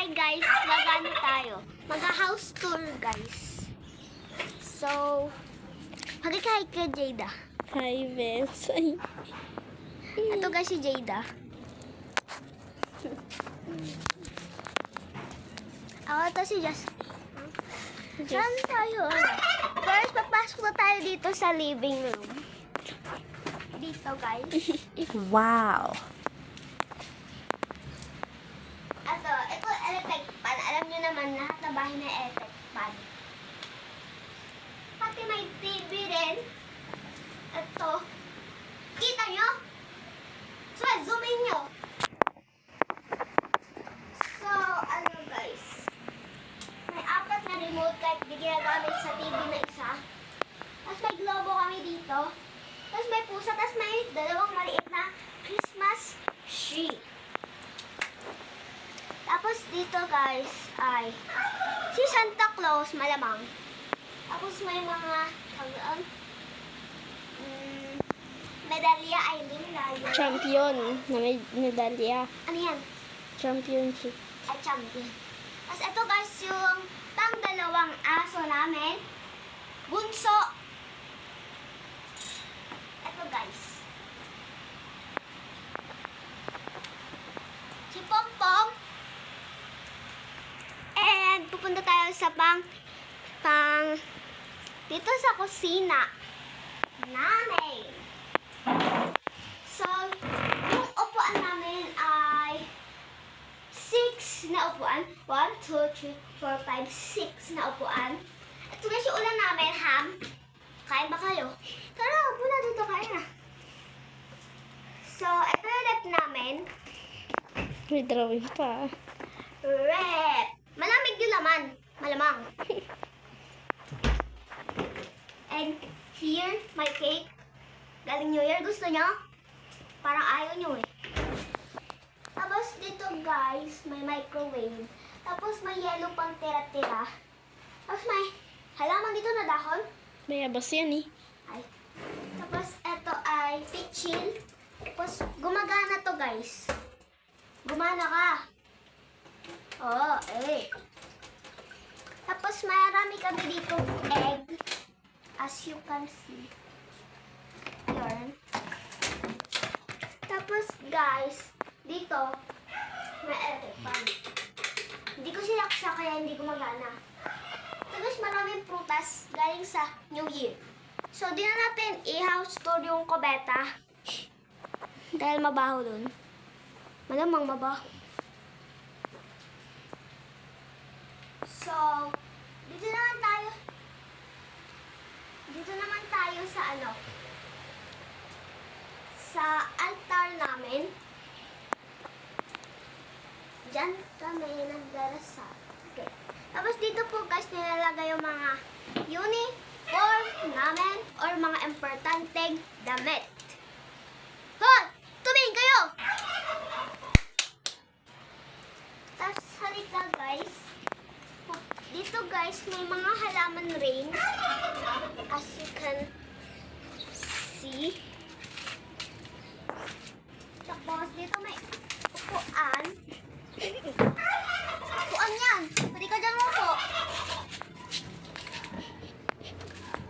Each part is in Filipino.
Hi guys, mag-ano tayo? Mag-house tour guys. So, mag-hi ka Jada. Hi, Bes. Ay. Ito guys si Jada. Ako to si Just. Saan tayo? First, papasok na tayo dito sa living room. Dito guys. Wow. Ito electric fan. Alam niyo naman lahat na bahay na electric fan. Pati may TV rin. Ito. Kita nyo? So, zoom in nyo. So, ano guys. May 4 na remote kahit di ginagamit sa TV na isa. Tapos may globo kami dito. Tapos may pusa. Tapos may 2 maliit na Christmas tree. Tapos dito guys ay si Santa Claus malamang. Tapos may mga medalya ay lilayo. Champion na may medalya. Ano yan? Championship. Ay champion. Tapos ito guys yung pang-2 aso namin. Bunso. Ito guys. Si Pompom. And pupunta tayo sa dito sa kusina namin. So, yung upuan namin ay 6 na upuan. 1, 2, 3, 4, 5, 6 na upuan. Ito guys yung ulan namin, ham. Kain ba kayo? Tara, upo na dito, kain na. So, ito yung rep namin. May drawing pa. Rep. Malamig yung laman. Malamang. And here, my cake. Galing New Year. Gusto nyo? Parang ayaw nyo eh. Tapos dito guys, may microwave. Tapos may yellow pang tira-tira. Tapos may halaman dito na dahon. May abas yan eh. Ay. Tapos eto ay pitchil. Tapos gumagana to guys. Gumana ka. Oo, eh. Tapos marami kami dito egg. As you can see. Yarn. Tapos guys, dito may electric fan. Hindi ko sinaksa kaya hindi gumagana. Tapos maraming prutas galing sa New Year. So di na natin i-house tour yung kubeta. Dahil mabaho dun. Malamang mabaho. So, dito naman tayo sa sa altar namin. Diyan kami nagdarasal. Okay. Tapos dito po guys nilalagay yung mga uniform namin or mga importanteng damit. Hoy! Tumingin kayo! Tapos halika guys. Dito guys, may mga halaman rin. As you can see. Tapos dito may upuan. Upuan yan. Pwede ka dyan upo.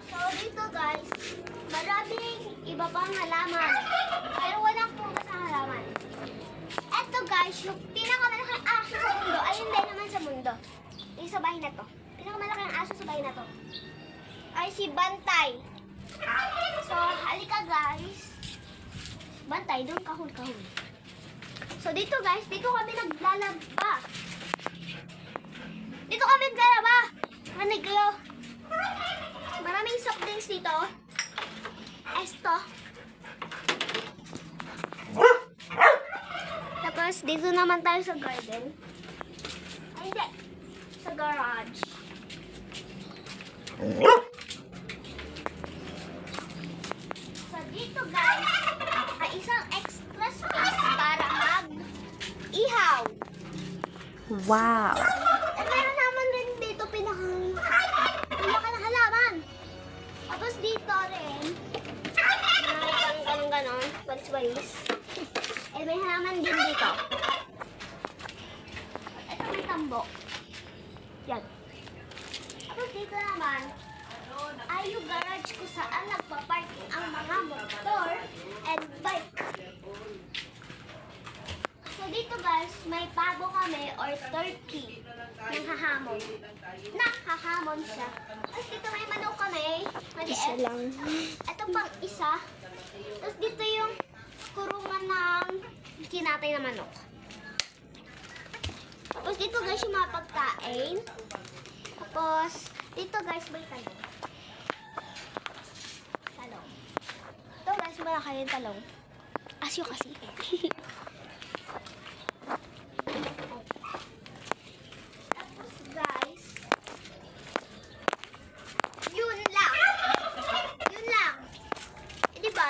So dito guys, maraming iba pang halaman. Pero walang pumas ang halaman. Eto guys, yung pinakamalaking aso sa mundo. Ay hindi naman sa mundo. Yung sa bahay na to. Pinakamalaking aso sa bahay na to. Ay si Bantay. So halika guys. Bantay, doon kahon-kahon. So dito guys, dito kami naglalaba. Dito kami naglalaba. Manig kayo. Maraming soft drinks dito. Esto. Tapos dito naman tayo sa garden. Ay hindi. Sa garage. So dito guys, ay isang extra space para mag-ihaw. Wow. At meron naman rin dito pinaka ng halaman. Tapos dito rin, may ganon, walis-walis. Eh may halaman din dito. Ito may bamboo. Yan. Tapos dito naman, ay yung garage ko saan nagpa-parking ang mga motor and bike. So dito guys, may pabo kami or turkey. Nanghahamon. Nakahamon siya. Tapos dito may manok kami. Isa Maliit. lang. Ito pang isa. Tapos dito yung kurungan ng kinatay na manok. Tapos dito guys yung mga pagkain. Tapos dito guys may talong. Talong. Ito guys malaki yung talong. Asyo kasi. Tapos guys, yun lang. Yun lang. Di ba?